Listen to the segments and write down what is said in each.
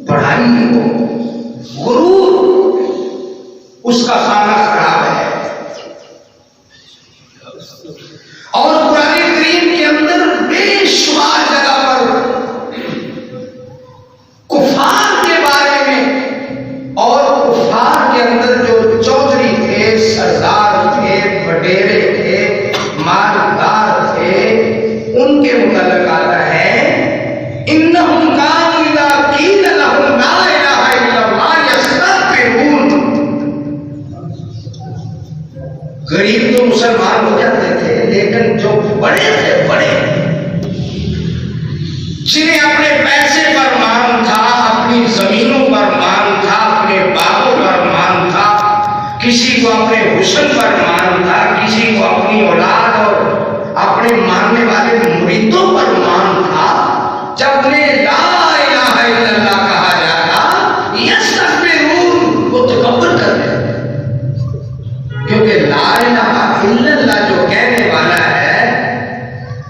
بڑھائی ہو، غرور اس کا کھانا خراب ہے۔ اور قرآن کریم کے اندر بے شمار جگہ پر کفار کے بارے میں، اور کفار کے اندر جو چودھری تھے، سردار تھے، بڈیرے تھے، مالدار تھے، ان کے متعلق آتا ہے انہم کانوا اذا قیل لہم لا الہ الا اللہ یستکبرون۔ غریب تو مسلمان ہو جاتے تھے، لیکن جو بڑے تھے، بڑے جنہیں اپنے پیسے پر مان تھا، اپنی زمینوں پر مان تھا، اپنے باغوں پر مان تھا، کسی کو اپنے حسن پر مان تھا، کسی کو اپنی اولاد اور اپنے ماننے والے مریدوں پر مان تھا، جب انہیں لا الہ الا اللہ کہا جاتا یستکبرون، وہ تکبر کر رہے، کیونکہ لا الہ الا اللہ جو کہنے والا ہے،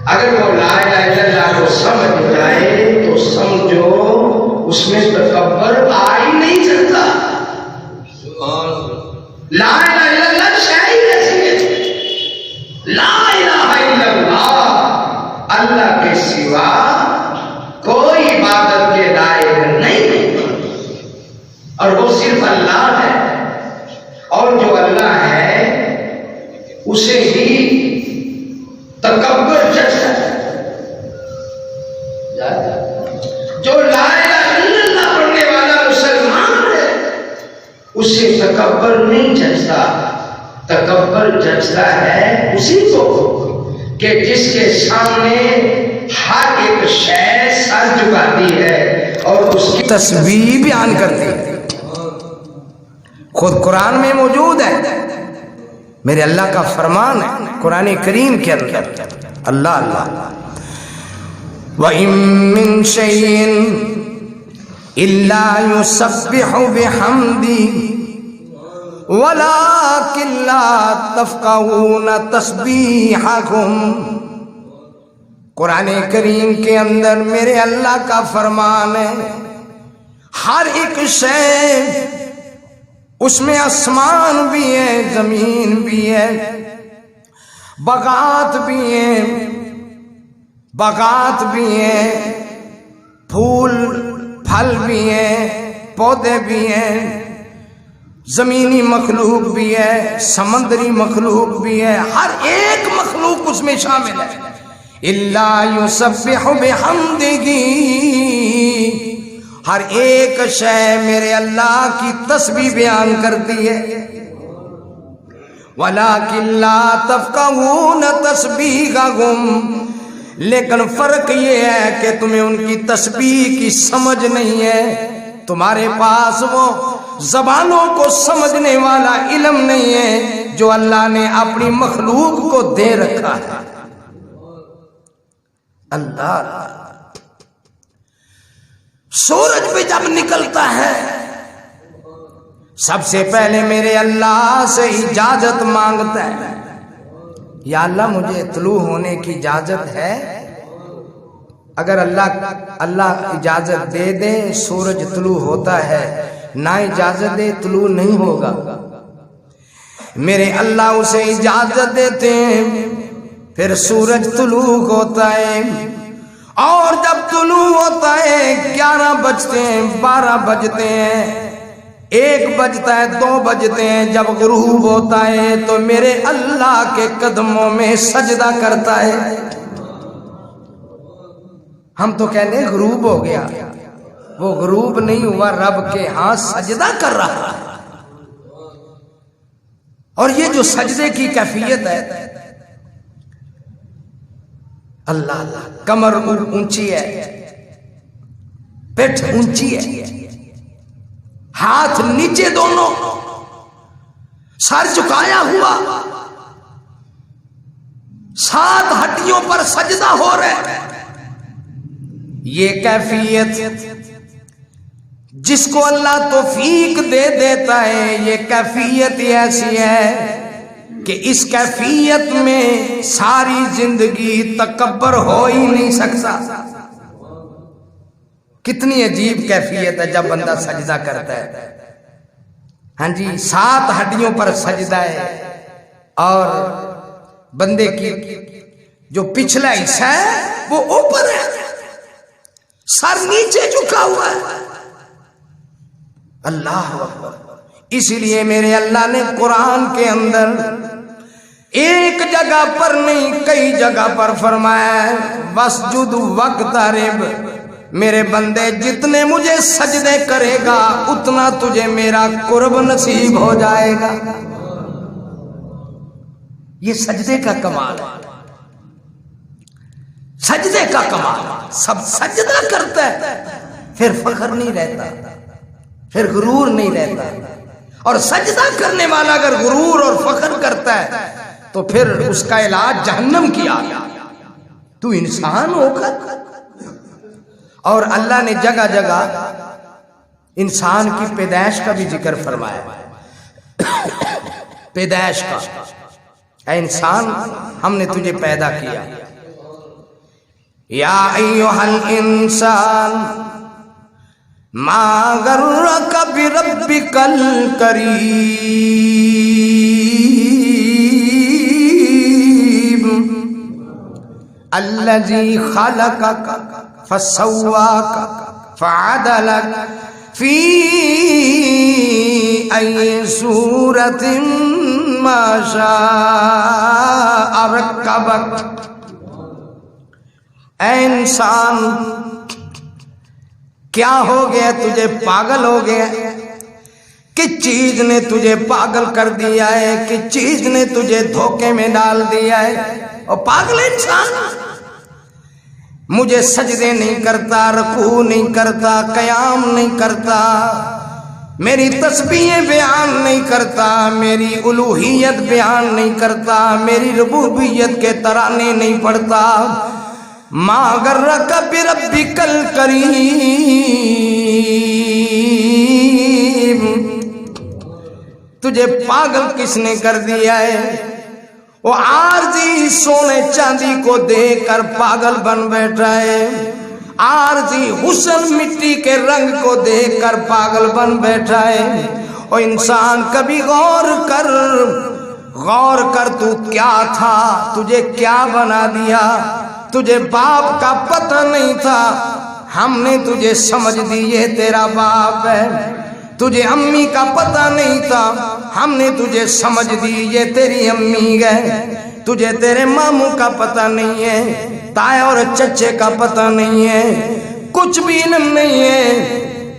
اگر وہ لا الہ الا اللہ کو سمجھ جائے تو سمجھو اس میں تکبر آ ہی نہیں سکتا۔ لا الہ الا اللہ شاید ایسی ہے، لا الہ الا اللہ، اللہ کے سوا کوئی عبادت کے لائق نہیں، اور وہ صرف اللہ ہے، اور جو اللہ ہے اسے ہی تکبر جچتا ہے۔ جو لا الہ الا اللہ پڑھنے والا مسلمان ہے اسے تکبر نہیں جچتا، تکبر جچتا ہے اسی کو کہ جس کے سامنے ہر ایک شے سر جھکاتی ہے اور اس کی تسبیح بیان کرتی ہے۔ خود قرآن میں موجود ہے، میرے اللہ کا فرمان ہے قرآن کریم کے اندر، اللہ اللہ وَإِن مِّن شَيْءٍ إِلَّا يُسَبِّحُ بِحَمْدِهِ وَلَٰكِن لَّا تَفْقَهُونَ تَسْبِيحَهُمْ۔ قرآن کریم کے اندر میرے اللہ کا فرمان ہے، ہر ایک شے، اس میں آسمان بھی ہے، زمین بھی ہے، باغات بھی ہیں، باغات بھی ہیں، پھول پھل بھی ہیں، پودے بھی ہیں، زمینی مخلوق بھی ہے، سمندری مخلوق بھی ہے، ہر ایک مخلوق اس میں شامل ہے۔ الا یسبح بحمدہ، ہر ایک شے میرے اللہ کی تسبیح بیان کرتی ہے۔ وَلَٰكِن لَّا تَفْقَهُونَ تَسْبِيحَهُمْ، لیکن فرق یہ ہے کہ تمہیں ان کی تسبیح کی سمجھ نہیں ہے، تمہارے پاس وہ زبانوں کو سمجھنے والا علم نہیں ہے جو اللہ نے اپنی مخلوق کو دے رکھا ہے۔ اللہ سورج بھی جب نکلتا ہے سب سے پہلے میرے اللہ سے اجازت مانگتا ہے، یا اللہ مجھے طلوع ہونے کی اجازت ہے؟ اگر اللہ اجازت دے دے سورج طلوع ہوتا ہے، نہ اجازت دے طلوع نہیں ہوگا۔ میرے اللہ اسے اجازت دیتے ہیں، پھر سورج طلوع ہوتا ہے، اور جب طلوع ہوتا ہے 11 بجتے ہیں، 12 بجتے ہیں، 1 بجتا ہے، 2 بجتے ہیں، جب غروب ہوتا ہے تو میرے اللہ کے قدموں میں سجدہ کرتا ہے۔ ہم تو کہتے ہیں غروب ہو گیا، وہ غروب نہیں ہوا، رب کے ہاں سجدہ کر رہا ہے۔ اور یہ جو سجدے کی کیفیت ہے، اللہ اللہ، کمر اونچی ہے، پیٹھ اونچی ہے، ہاتھ نیچے دونوں، سر جھکایا ہوا، 7 ہڈیوں پر سجدہ ہو رہا ہے۔ یہ کیفیت جس کو اللہ توفیق دے دیتا ہے، یہ کیفیت ایسی ہے کہ اس کیفیت میں ساری زندگی تکبر ہو ہی نہیں سکتا۔ کتنی عجیب کیفیت ہے جب بندہ سجدہ کرتا ہے. ہاں جی 7 ہڈیوں پر سجدہ ہے اور بندے کی جو پچھلا حصہ ہے وہ اوپر ہے, سر نیچے جھکا ہوا ہے. اللہ اکبر. اسی لیے میرے اللہ نے قرآن کے اندر ایک جگہ پر نہیں کئی جگہ پر فرمایا ہے واسجد واقترب. میرے بندے جتنے مجھے سجدے کرے گا اتنا تجھے میرا قرب نصیب ہو جائے گا. یہ سجدے کا کمال ہے, سجدے کا کمال. سب سجدہ کرتا ہے پھر فخر نہیں رہتا, پھر غرور نہیں رہتا. اور سجدہ کرنے والا اگر غرور اور فخر کرتا ہے تو پھر اس کا علاج جہنم کی آگ. تو انسان ہو کر. اور اللہ نے جگہ جگہ انسان کی پیدائش کا بھی ذکر فرمایا. پیدائش کا, اے انسان ہم نے تجھے پیدا کیا. یا ایھا الانسان ما غرک بربک الکریم الذی خلقک فسواک فعدلک فی ای صورت ما شاء رکبک. اے انسان کیا ہو گیا, تجھے پاگل ہو گیا؟ کس چیز نے تجھے پاگل کر دیا ہے, کس چیز نے تجھے دھوکے میں ڈال دیا ہے؟ اور پاگل انسان مجھے سجدے نہیں کرتا, رکوع نہیں کرتا, قیام نہیں کرتا, میری تسبیحیں بیان نہیں کرتا, میری الوہیت بیان نہیں کرتا, میری ربوبیت کے ترانے نہیں پڑھتا. ما غرک بربک الکریم. تجھے پاگل کس نے کر دیا ہے؟ وہ عارضی سونے چاندی کو دیکھ کر پاگل بن بیٹھا ہے, عارضی حسن مٹی کے رنگ کو دیکھ کر پاگل بن بیٹھا ہے. اور انسان کبھی غور کر تو کیا تھا, تجھے کیا بنا دیا؟ تجھے باپ کا پتہ نہیں تھا, ہم نے تجھے سمجھ دی یہ تیرا باپ ہے. تجھے امی کا پتہ نہیں تھا, ہم نے تجھے سمجھ دی یہ تیری امی ہے. تجھے تیرے ماموں کا پتہ نہیں ہے, تائے اور چچے کا پتہ نہیں ہے, کچھ بھی علم نہیں ہے.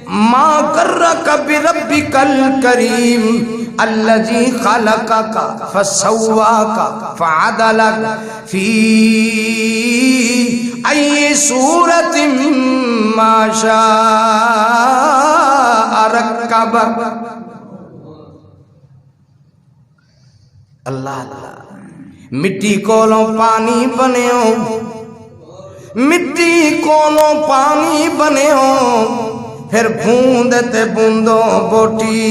ما غرک بربک الکریم الذی خلقک فسواک فعدلک فی ای صورت ما شاء رکبک. اللہ مٹی کولوں پانی بنے ہو, مٹی کولوں پانی بنے ہو, پھر بوندتے بوندوں بوٹی,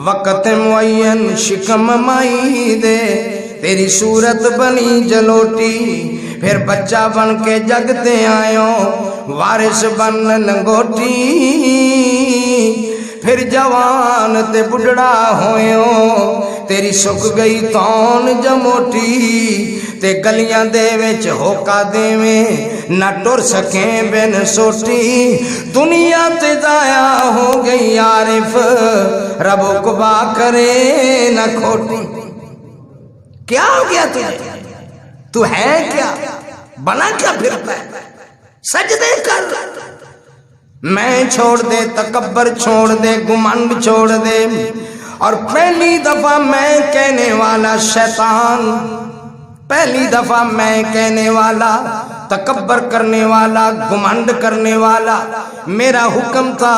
وقت معین شکم مائی دے تیری صورت بنی جلوٹی. پھر بچہ بن کے جگتے آئیو وارث بن لنگوٹی, پھر جوان تے بڑھڑا ہوئیو تیری سک گئی تون جموٹی. تے گلیاں دے وچ ہوکا دیویں نہ ٹر سکیں بن سوٹی. دنیا تے ضائع ہو گئی عارف رب قبا کرے نہ کھوٹی. کیا ہو گیا تجھے؟ تو ہے کیا؟ بنا کیا پھرتا ہے؟ سجدے کر. میں چھوڑ دے, تکبر چھوڑ دے, گمنڈ چھوڑ دے. اور پہلی دفعہ میں کہنے والا شیطان, پہلی دفعہ میں کہنے والا, تکبر کرنے والا, گمنڈ کرنے والا, میرا حکم تھا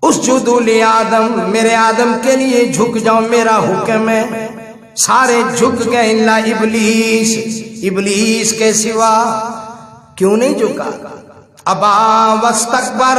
اسجدوا لآدم, میرے آدم کے لیے جھک جاؤ, میرا حکم ہے. سارے جھک گئے الا ابلیس, ابلیس کے سوا. کیوں نہیں جھکا؟ ابا واستکبر,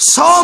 100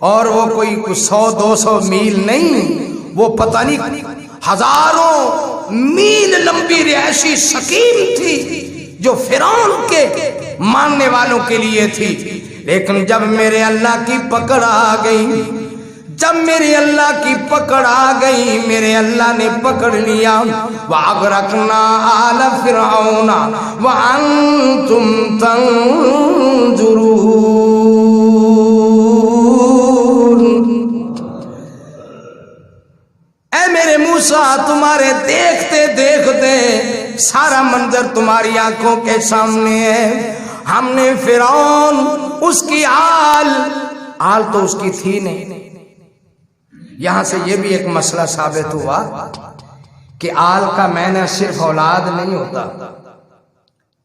اور وہ کوئی 100-200 میل نہیں، وہ پتہ نہیں ہزاروں میل لمبی رہائشی سکیم تھی جو فرعون کے ماننے والوں کے لیے تھی۔ لیکن جب میرے اللہ کی پکڑ آ گئی، جب میرے اللہ کی پکڑ آ گئی، میرے اللہ نے پکڑ لیا۔ وَأَغْرَقْنَا آلَ فِرْعَوْنَ وَأَنْتُمْ تَنْظُرُونَ۔ اے میرے موسیٰ، تمہارے دیکھتے دیکھتے سارا منظر تمہاری آنکھوں کے سامنے ہے۔ ہم نے فرعون، اس کی آل تو اس کی تھی نہیں۔ یہاں سے یہ بھی ایک مسئلہ ثابت ہوا کہ آل کا معنی صرف اولاد نہیں ہوتا۔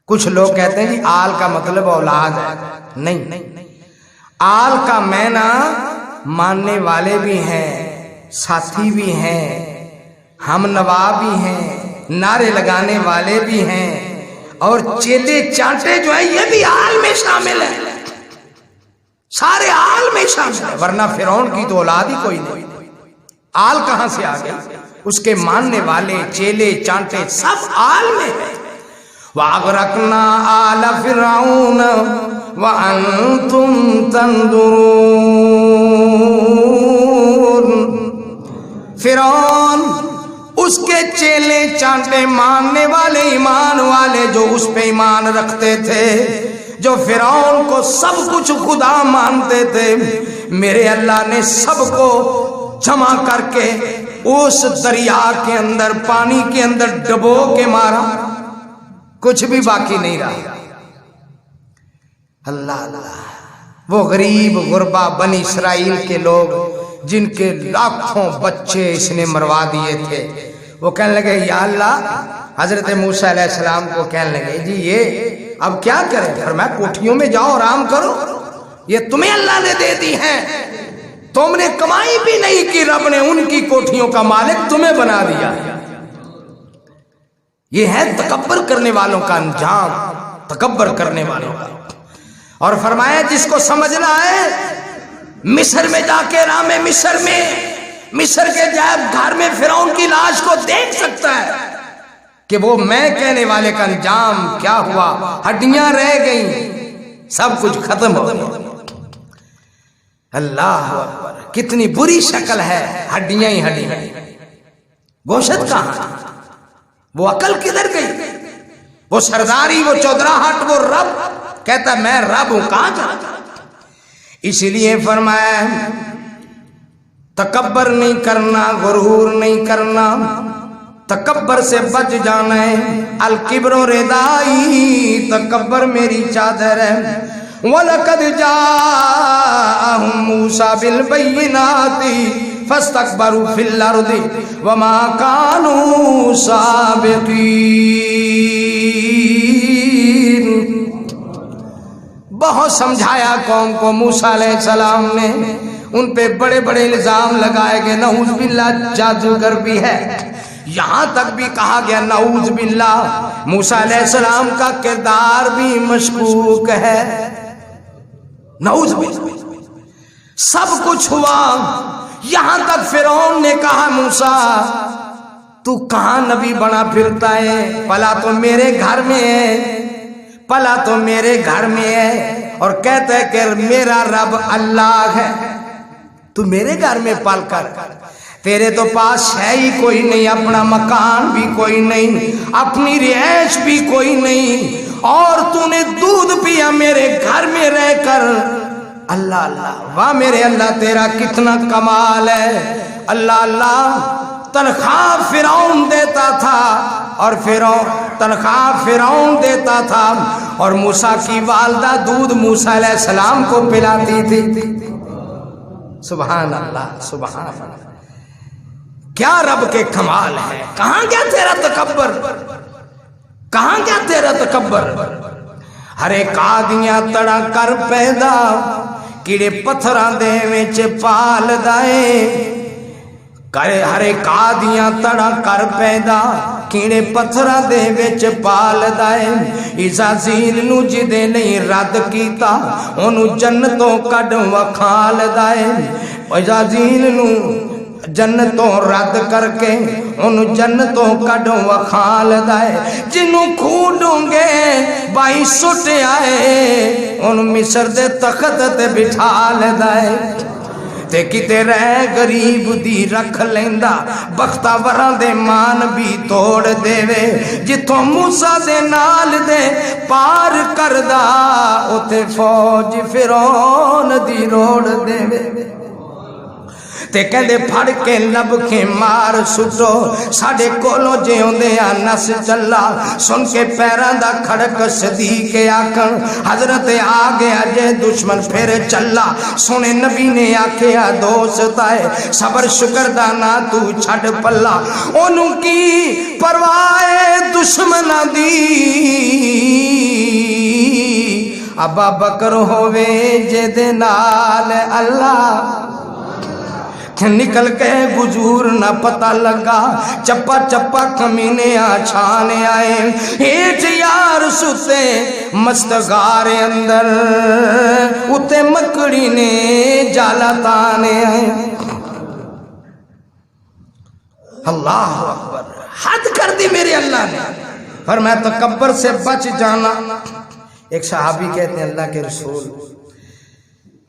کچھ لوگ کہتے ہیں کہ آل کا مطلب اولاد ہے، نہیں، آل کا معنی ماننے والے بھی ہیں، ساتھی بھی ہیں، ہم نوا بھی ہیں، نعرے لگانے والے بھی ہیں، اور چیلے چانٹے جو ہیں یہ بھی آل میں شامل ہیں، سارے آل میں شامل ہیں، ورنہ فرعون کی تو اولاد ہی کوئی نہیں۔ آل کہاں سے آ گیا؟ اس کے ماننے والے چیلے چانٹے سب آل میں ہیں۔ وَأَغْرَقْنَا آلَ فِرْعَوْنَ وَأَنْتُمْ تَنْظُرُونَ۔ فرعون، اس کے چیلے چانٹے ماننے والے، ایمان والے جو اس پہ ایمان رکھتے تھے، جو فرعون کو سب کچھ خدا مانتے تھے، میرے اللہ نے سب کو جمع کر کے اس دریا کے اندر، پانی کے اندر ڈبو کے مارا، کچھ بھی باقی نہیں رہا۔ اللہ اللہ، وہ غریب غربا بنی اسرائیل کے لوگ جن کے لاکھوں بچے اس نے مروا دیے تھے، وہ کہنے لگے یا اللہ، حضرت موسیٰ علیہ السلام کو کہنے لگے جی یہ اب کیا کریں؟ فرمایا کوٹھیوں میں جاؤ آرام کرو، یہ تمہیں اللہ نے دے دی ہیں، تم نے کمائی بھی نہیں کی، رب نے ان کی کوٹھیوں کا مالک تمہیں بنا دیا۔ یہ ہے تکبر کرنے والوں کا انجام، تکبر کرنے والوں کا۔ اور فرمایا جس کو سمجھنا ہے مصر میں جا کے راہ میں مصر کے جائب گھر میں فرعون کی لاش کو دیکھ سکتا ہے کہ وہ میں کہنے والے کا انجام کیا ہوا، ہڈیاں رہ گئیں، سب کچھ ختم ہو گیا۔ اللہ اکبر، کتنی بری شکل ہے، ہڈیاں ہی ہڈیاں، گوشت کہاں، وہ عقل کدھر گئی، وہ سرداری، وہ چودراہٹ، وہ رب کہتا میں رب ہوں، کہاں جاتا۔ اس لیے فرمایا تکبر نہیں کرنا، غرور نہیں کرنا، تکبر سے بچ جانا ہے۔ الکبر ردائی، تکبر میری چادر ہے۔ وَلَقَدْ جَاءَهُم مُوسَىٰ بِالْبَيِّنَاتِ فَاسْتَكْبَرُوا فِي الْأَرْضِ وَمَا كَانُوا سَابِقِينَ۔ بہت سمجھایا قوم کو موسیٰ علیہ السلام نے، ان پہ بڑے بڑے الزام لگائے گئے، نعوذ باللہ جادوگر بھی ہے، یہاں تک بھی کہا گیا نعوذ باللہ موسیٰ علیہ السلام کا کردار بھی مشکوک ہے، نعوذ باللہ۔ سب کچھ ہوا، یہاں تک فرعون نے کہا موسیٰ تو کہاں نبی بنا پھرتا ہے، پلا تو میرے گھر میں ہے، پلا تو میرے گھر میں ہے، اور کہتا ہے کہ میرا رب اللہ ہے، تو میرے گھر میں پال کر، تیرے تو پاس ہے ہی کوئی نہیں، اپنا مکان بھی کوئی نہیں، اپنی رہائش بھی کوئی نہیں، اور تو نے دودھ پیا میرے گھر میں رہ کر۔ اللہ اللہ، واہ میرے اللہ تیرا کتنا کمال ہے۔ اللہ اللہ، تنخواہ فرعون دیتا تھا، اور تنخواہ فرعون دیتا تھا، اور موسیٰ کی والدہ دودھ موسیٰ علیہ السلام کو پلاتی تھی۔ سبحان اللہ، سبحان اللہ، کیا رب کے کمال ہے۔ کہاں گیا تیرا تکبر، کہاں گیا تیرا تکبر۔ ہرے کادیاں تڑا کر پیدا، کیڑے پتھراں دے وچ پال دائے، کرے ہرے کادیاں تڑا کر پیدا کیڑے پتھراں دے وچ پال دائے عزازیل نو جدے نہیں رد کیتا اونوں جنتوں کڈ وکھال دائے عزازیل نو جنتوں رد کر کے انہوں جنتوں کڈوں وکھال دائے جنوں کھوڈوں گے بائی سٹ آئے انہوں مصر دے تخت تے بٹھال دائے تے کتے رہ غریب دی رکھ لیندہ بختہ وران دے مان بھی توڑ دے وے جتوں موسیٰ دے نال دے پار کردہ اتے فوج فرعون دی روڑ دے وے تے کہندے پھڑ کے لب کے مار سٹو ساڑے کولوں جیوں دے نس چلا سن کے پیران دا کھڑک صدیق آکن حضرت آگے آجے دشمن پھر چلا سنے نبی نے آکھیا دوست آئے صبر شکر دانا تو چھڑ پلا انہوں کی پروائے دشمن دی ابا بکر ہووے جے نال اللہ نکل کے گجور نہ پتہ لگا چپا چپا کمینے آچھانے آئے ایٹ یار ستے مستگار اندر اتے مکڑی نے جالا تانے آئے اللہ اکبر حد کر دی میرے اللہ نے فرمایا تکبر سے بچ جانا ایک صحابی کہتے ہیں اللہ کے رسول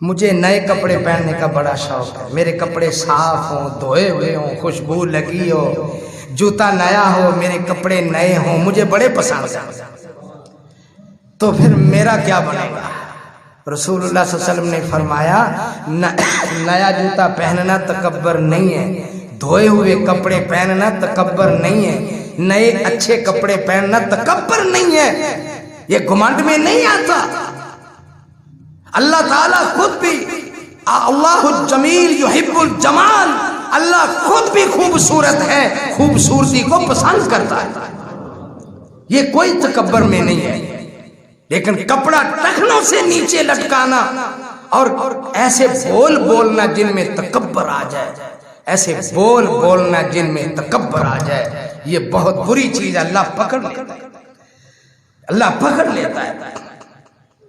مجھے نئے کپڑے پہننے کا بڑا شوق ہے میرے کپڑے صاف ہوں دھوئے ہوئے ہوں خوشبو لگی ہو جوتا نیا ہو میرے کپڑے نئے ہوں مجھے بڑے پسند ہیں تو پھر میرا کیا بنے گا رسول اللہ صلی اللہ علیہ وسلم نے فرمایا نیا جوتا پہننا تکبر نہیں ہے دھوئے ہوئے کپڑے پہننا تکبر نہیں ہے نئے اچھے کپڑے پہننا تکبر نہیں ہے یہ گھمنڈ میں نہیں آتا اللہ تعالیٰ خود بھی اللہ الجمیل یحب الجمال اللہ خود بھی خوبصورت ہے خوبصورتی کو پسند کرتا ہے یہ کوئی تکبر میں نہیں ہے لیکن کپڑا ٹخنوں سے نیچے لٹکانا اور ایسے بول بولنا جن میں تکبر آ جائے ایسے بول بولنا جن میں تکبر آ جائے یہ بہت بری چیز اللہ پکڑ لیتا ہے اللہ پکڑ لیتا ہے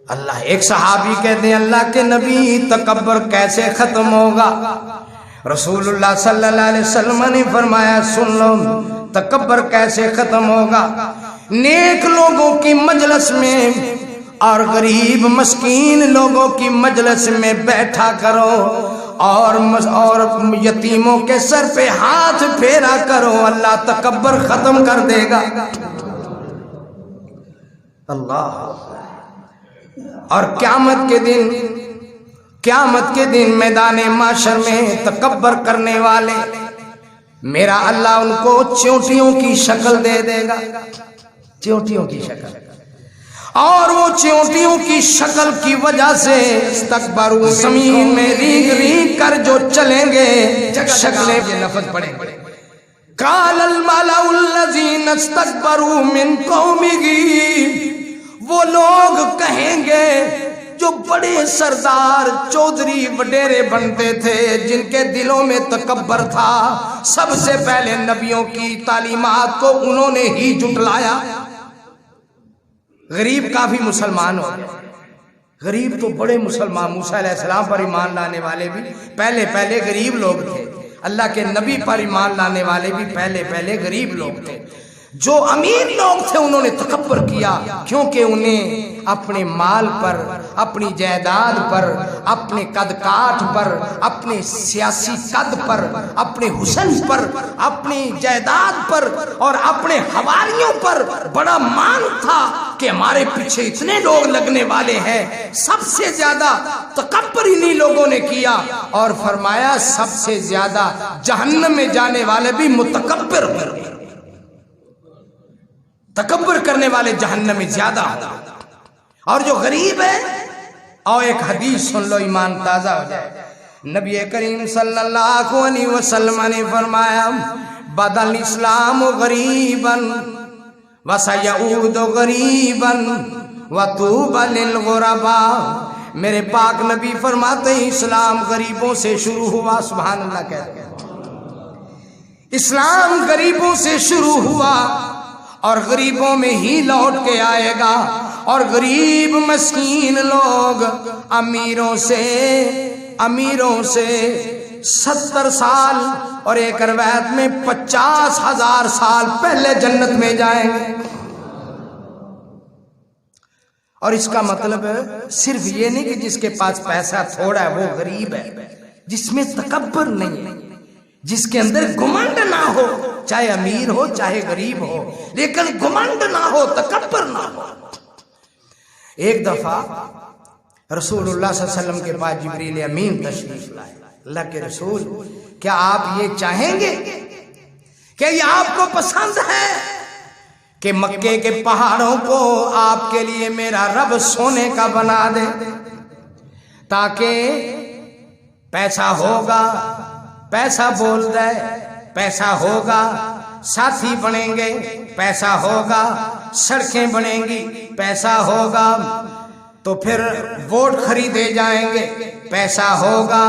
اللہ ایک صحابی کہتے ہیں اللہ کے نبی تکبر کیسے ختم ہوگا رسول اللہ صلی اللہ علیہ وسلم نے فرمایا سن لو تکبر کیسے ختم ہوگا نیک لوگوں کی مجلس میں اور غریب مسکین لوگوں کی مجلس میں بیٹھا کرو اور یتیموں کے سر پہ ہاتھ پھیرا کرو اللہ تکبر ختم کر دے گا اللہ اور قیامت کے دن میدان معاشر میں تکبر کرنے والے میرا اللہ ان کو چونٹیوں کی شکل دے دے گا چونٹیوں کی شکل اور وہ چونٹیوں کی شکل کی وجہ سے استکبروا زمین میں ریگ ریگ کر جو چلیں گے شکلیں بھی لفظ پڑیں گے قال الملأ الذین استکبروا من قومہ وہ لوگ کہیں گے جو بڑے سردار چودھری وڈیرے بنتے تھے جن کے دلوں میں تکبر تھا سب سے پہلے نبیوں کی تعلیمات کو انہوں نے ہی جھٹلایا غریب کافی مسلمان ہو گئے غریب تو بڑے مسلمان موسیٰ علیہ السلام پر ایمان لانے والے بھی پہلے غریب لوگ تھے اللہ کے نبی پر ایمان لانے والے بھی پہلے غریب لوگ تھے جو امیر لوگ تھے انہوں نے تکبر کیا کیونکہ انہیں اپنے مال پر اپنی جائیداد پر اپنے قد کاٹ پر اپنے سیاسی قد پر اپنے حسن پر اپنی جائیداد پر اور اپنے حواریوں پر بڑا مان تھا کہ ہمارے پیچھے اتنے لوگ لگنے والے ہیں سب سے زیادہ تکبر انہی لوگوں نے کیا اور فرمایا سب سے زیادہ جہنم میں جانے والے بھی متکبر ہوئے تکبر کرنے والے جہنم میں زیادہ ہوں اور جو غریب ہے اور ایک حدیث سن لو ایمان تازہ ہو جائے نبی کریم صلی اللہ علیہ وسلم نے فرمایا بدل الاسلام غریبا وسيعود غریبا وطوبى للغرباء میرے پاک نبی فرماتے ہیں اسلام غریبوں سے شروع ہوا سبحان اللہ کہتے ہیں اسلام غریبوں سے شروع ہوا اور غریبوں میں ہی لوٹ کے آئے گا، اور غریب مسکین لوگ امیروں سے 70 سال اور ایک روایت میں 50,000 سال پہلے جنت میں جائیں گے۔ اور اس کا مطلب صرف یہ نہیں کہ جس کے پاس پیسہ تھوڑا ہے وہ غریب ہے، جس میں تکبر نہیں ہے، جس کے اندر گھمنڈ نہ ہو، چاہے امیر ہو چاہے غریب ہو، لیکن گھمنڈ نہ ہو، تکبر نہ ہو۔ ایک دفعہ رسول اللہ صلی اللہ علیہ وسلم کے پاس جبریل امین تشریف لائے۔ اللہ کے رسول، کیا آپ یہ چاہیں گے کہ یہ آپ کو پسند ہے کہ مکے کے پہاڑوں کو آپ کے لیے میرا رب سونے کا بنا دے، تاکہ پیسہ ہوگا، پیسہ بول دے، پیسہ ہوگا، ساتھی بنیں گے، پیسہ ہوگا، سڑکیں بنیں گی، پیسہ ہوگا، تو پھر ووٹ خریدے جائیں گے، پیسہ ہوگا،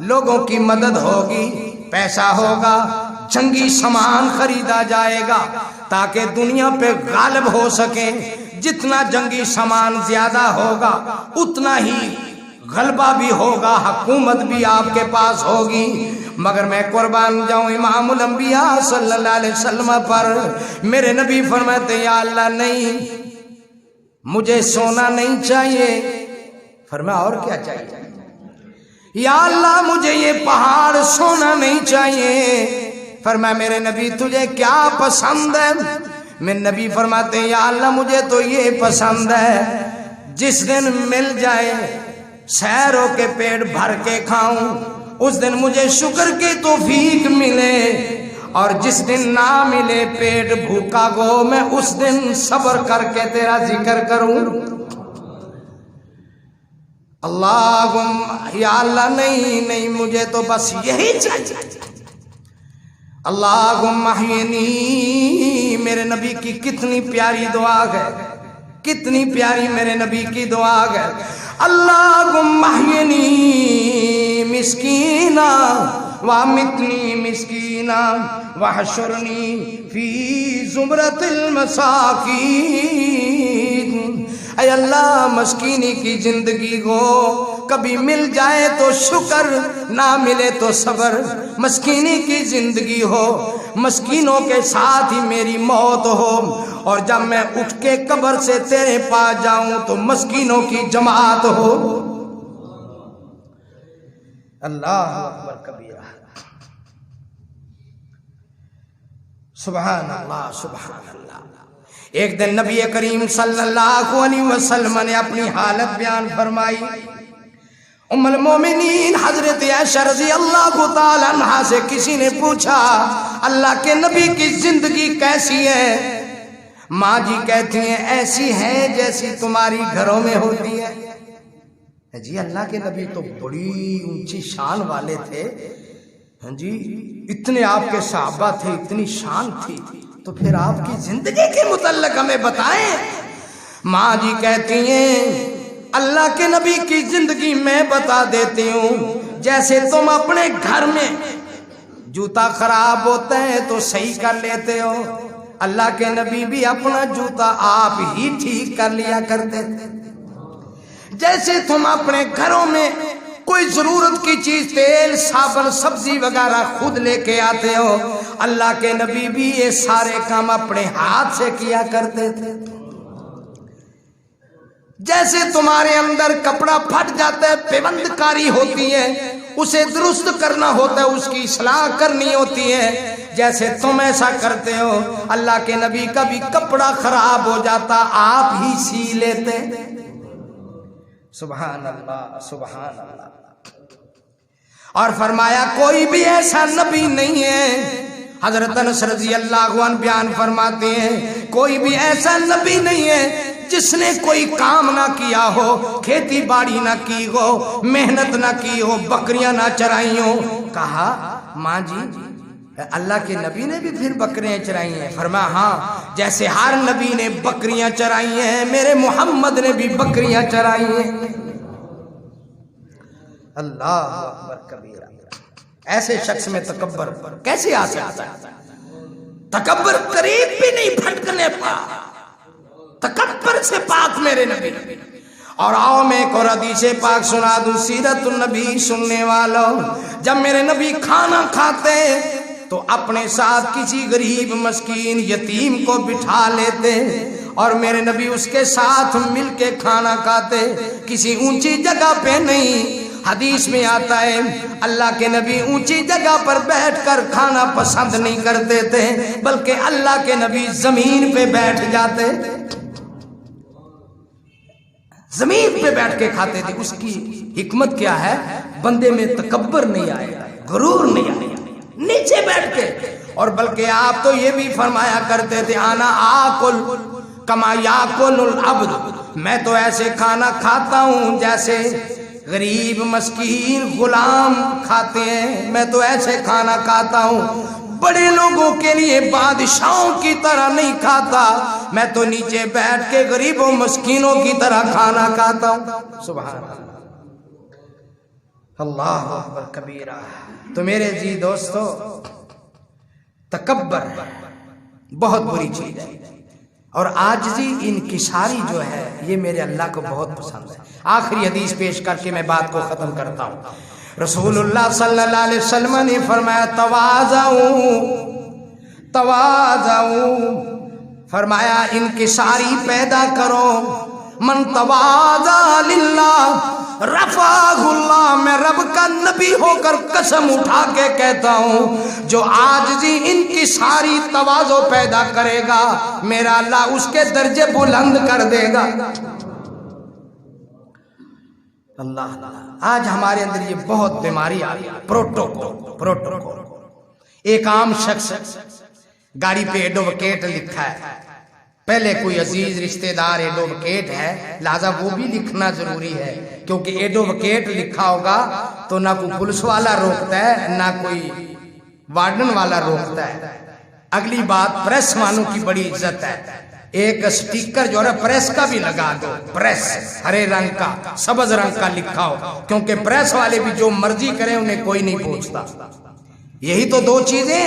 لوگوں کی مدد ہوگی، پیسہ ہوگا، جنگی سامان خریدا جائے گا تاکہ دنیا پہ غالب ہو سکیں، جتنا جنگی سامان زیادہ ہوگا اتنا ہی غلبہ بھی ہوگا، حکومت بھی آپ کے پاس ہوگی۔ مگر میں قربان جاؤں امام الانبیاء صلی اللہ علیہ وسلم پر، میرے نبی فرماتے یا اللہ نہیں، مجھے سونا نہیں چاہیے۔ فرمایا اور کیا چاہیے؟ یا اللہ مجھے یہ پہاڑ سونا نہیں چاہیے۔ فرمایا میرے نبی تجھے کیا پسند ہے؟ میرے نبی فرماتے ہیں یا اللہ مجھے تو یہ پسند ہے جس دن مل جائے سیروں کے پیٹ بھر کے کھاؤں، اس دن مجھے شکر کی توفیق ملے، اور جس دن نہ ملے پیٹ بھوکا گو میں اس دن صبر کر کے تیرا ذکر کروں۔ اللہم یا اللہ نہیں مجھے تو بس یہی چاہیے۔ اللہم احیینی، میرے نبی کی کتنی پیاری دعا ہے، کتنی پیاری میرے نبی کی دعا ہے۔ اللہم احیینی مسکینا وامتنی مسکینا واحشرنی فی زمرۃ المساکین۔ اے اللہ مسکینی کی زندگی کو کبھی مل جائے تو شکر، نہ ملے تو صبر۔ مسکینی کی زندگی ہو، مسکینوں کے ساتھ ہی میری موت ہو، اور جب میں اٹھ کے قبر سے تیرے پاس جاؤں تو مسکینوں کی جماعت ہو۔ اللہ اکبر کبیرہ، سبحان اللہ سبحان اللہ۔ ایک دن نبی کریم صلی اللہ علیہ وسلم نے اپنی حالت بیان فرمائی۔ ام المومنین حضرت عائشہ رضی اللہ تعالی عنہا سے کسی نے پوچھا اللہ کے نبی کی زندگی کیسی ہے؟ ماں جی کہتی ہیں ایسی ہے جیسی تمہاری گھروں میں ہوتی ہے۔ جی اللہ کے نبی تو بڑی اونچی شان والے تھے، جی اتنے آپ کے صحابہ تھے، اتنی شان تھی، تو پھر آپ کی زندگی کے متعلق ہمیں بتائیں۔ ماں جی کہتی ہیں اللہ کے نبی کی زندگی میں بتا دیتی ہوں، جیسے تم اپنے گھر میں جوتا خراب ہوتا ہے تو صحیح کر لیتے ہو، اللہ کے نبی بھی اپنا جوتا آپ ہی ٹھیک کر لیا کرتے تھے۔ جیسے تم اپنے گھروں میں کوئی ضرورت کی چیز تیل صابن سبزی وغیرہ خود لے کے آتے ہو، اللہ کے نبی بھی یہ سارے کام اپنے ہاتھ سے کیا کرتے تھے۔ جیسے تمہارے اندر کپڑا پھٹ جاتا ہے، پیوند کاری ہوتی ہے، اسے درست کرنا ہوتا ہے، اس کی اصلاح کرنی ہوتی ہے، جیسے تم ایسا کرتے ہو، اللہ کے نبی کا بھی کپڑا خراب ہو جاتا آپ ہی سی لیتے۔ سبحان اللہ سبحان اللہ۔ اور فرمایا کوئی بھی ایسا نبی نہیں ہے، حضرت انس رضی اللہ عنہ بیان فرماتے ہیں کوئی بھی ایسا نبی نہیں ہے جس نے کوئی کام نہ کیا ہو، کھیتی باڑی نہ کی ہو، محنت نہ کی ہو، بکریاں نہ چرائی ہو۔ کہا ماں جی اللہ کے نبی نے بھی پھر بکریاں چرائی ہیں؟ فرمایا ہاں، جیسے ہر نبی نے بکریاں چرائی ہیں میرے محمد نے بھی بکریاں چرائی ہیں۔ اللہ اکبر کبیرہ۔ ایسے شخص میں تکبر کیسے آ سکتا ہے؟ تکبر قریب بھی نہیں پھٹکنے پا، تکبر سے پاک میرے نبی۔ اور آؤ میں ایک اور حدیث پاک سنا دوں سیرت النبی سننے والوں، جب میرے نبی کھانا کھاتے تو اپنے ساتھ کسی غریب مسکین یتیم کو بٹھا لیتے اور میرے نبی اس کے ساتھ مل کے کھانا کھاتے، کسی اونچی جگہ پہ نہیں۔ حدیث میں آتا ہے اللہ کے نبی اونچی جگہ پر بیٹھ کر کھانا پسند نہیں کرتے تھے، بلکہ اللہ کے نبی زمین پہ بیٹھ جاتے، زمین پہ بیٹھ کے کھاتے تھے۔ اس کی حکمت کیا ہے؟ بندے میں تکبر نہیں آئے گا، غرور نہیں آئے گا، نیچے بیٹھ کے۔ اور بلکہ آپ تو یہ بھی فرمایا کرتے تھے انا آکل کما یاکل العبد، میں تو ایسے کھانا کھاتا ہوں جیسے غریب مسکین غلام کھاتے ہیں، میں تو ایسے کھانا کھاتا ہوں، بڑے لوگوں کے لیے بادشاہوں کی طرح نہیں کھاتا، میں تو نیچے بیٹھ کے غریبوں مسکینوں کی طرح کھانا کھاتا ہوں۔ سبحان اللہ اکبر کبیرہ۔ تو میرے جی دوستو، تکبر بہت بری چیز ہے، اور عاجزی انکساری جو ہے یہ میرے اللہ کو بہت پسند ہے۔ آخری حدیث پیش کر کے میں بات کو ختم کرتا ہوں۔ رسول اللہ صلی اللہ علیہ وسلم نے فرمایا تواضعوا، فرمایا انکساری پیدا کرو، من تواضع للہ رفعہ اللہ، میں رب کا نبی ہو کر قسم اٹھا کے کہتا ہوں جو عاجزی انکساری تواضع پیدا کرے گا میرا اللہ اس کے درجے بلند کر دے گا۔ اللہ آج ہمارے اندر یہ بہت بیماری آ رہی ہے، پروٹوکول۔ ایک عام شخص گاڑی پہ ایڈوکیٹ لکھا ہے، پہلے کوئی عزیز رشتہ دار ایڈوکیٹ ہے، لہذا وہ بھی لکھنا ضروری ہے، کیونکہ ایڈوکیٹ لکھا ہوگا تو نہ کوئی پولیس والا روکتا ہے نہ کوئی وارڈن والا روکتا ہے۔ اگلی بات، پریس والوں کی بڑی عزت ہے، ایک سٹیکر جو ہے پریس کا بھی لگا دو، پریس ہرے رنگ کا سبز رنگ کا لکھا ہو، کیونکہ پریس والے بھی جو مرضی کریں انہیں کوئی نہیں پوچھتا۔ یہی تو دو چیزیں،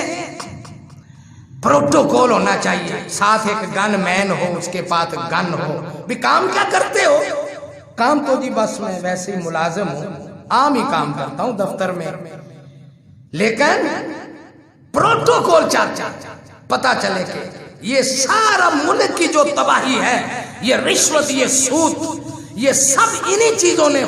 پروٹوکول ہونا چاہیے، ساتھ ایک گن مین ہو، اس کے پاس گن ہو۔ بھی کام کیا کرتے ہو؟ کام تو جی بس میں ویسے ہی ملازم ہوں، عام ہی کام کرتا ہوں دفتر میں، لیکن پروٹوکول چاہتا پتا چلے کہ یہ سارا ملک کی جو تباہی ہے، یہ رشوت، یہ سود، یہ سب انہی چیزوں نے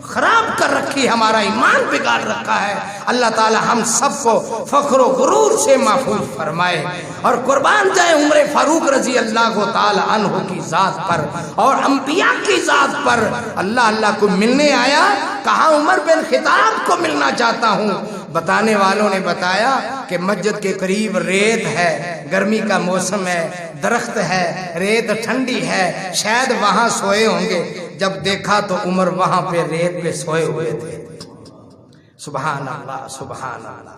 خراب کر رکھی، ہمارا ایمان بگاڑ رکھا ہے۔ اللہ تعالی ہم سب کو فخر و غرور سے محفوظ فرمائے، اور قربان جائے عمر فاروق رضی اللہ تعالی عنہ کی ذات پر اور انبیاء کی ذات پر۔ اللہ کو ملنے آیا، کہا عمر بن خطاب کو ملنا چاہتا ہوں، بتانے والوں نے بتایا کہ مسجد کے قریب ریت ہے، گرمی کا موسم ہے، درخت ہے، ریت ٹھنڈی ہے، شاید وہاں سوئے ہوں گے۔ جب دیکھا تو عمر وہاں پہ ریت پہ سوئے ہوئے تھے۔ سبحان اللہ، سبحان اللہ۔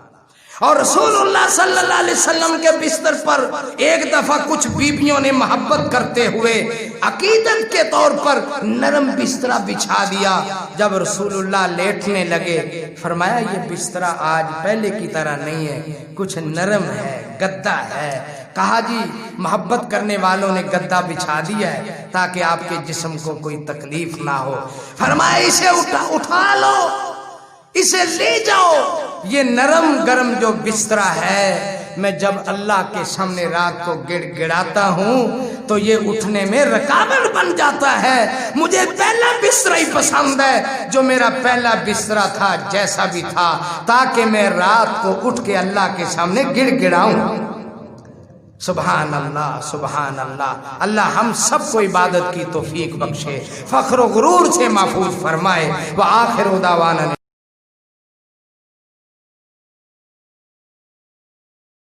اور رسول اللہ صلی اللہ علیہ وسلم کے بستر پر ایک دفعہ کچھ بیبیوں نے محبت کرتے ہوئے عقیدت کے طور پر نرم بسترا بچھا دیا۔ جب رسول اللہ لیٹنے لگے فرمایا یہ بسترا آج پہلے کی طرح نہیں ہے، کچھ نرم ہے، گدا ہے۔ کہا جی محبت کرنے والوں نے گدا بچھا دیا ہے تاکہ آپ کے جسم کو کوئی تکلیف نہ ہو۔ فرمایا اسے اٹھا لو، اسے لے جاؤ۔ یہ نرم گرم جو بسترا ہے، میں جب اللہ کے سامنے رات کو گڑ گڑاتا ہوں تو یہ اٹھنے میں رکاوٹ بن جاتا ہے۔ مجھے پہلا بسترا ہی پسند ہے، جو میرا پہلا بسترا تھا جیسا بھی تھا، تاکہ میں رات کو اٹھ کے اللہ کے سامنے گڑ گڑاؤں۔ سبحان اللہ، سبحان اللہ۔ اللہ ہم سب کو عبادت کی توفیق بخشے، فخر و غرور سے محفوظ فرمائے۔ وآخر دعوانا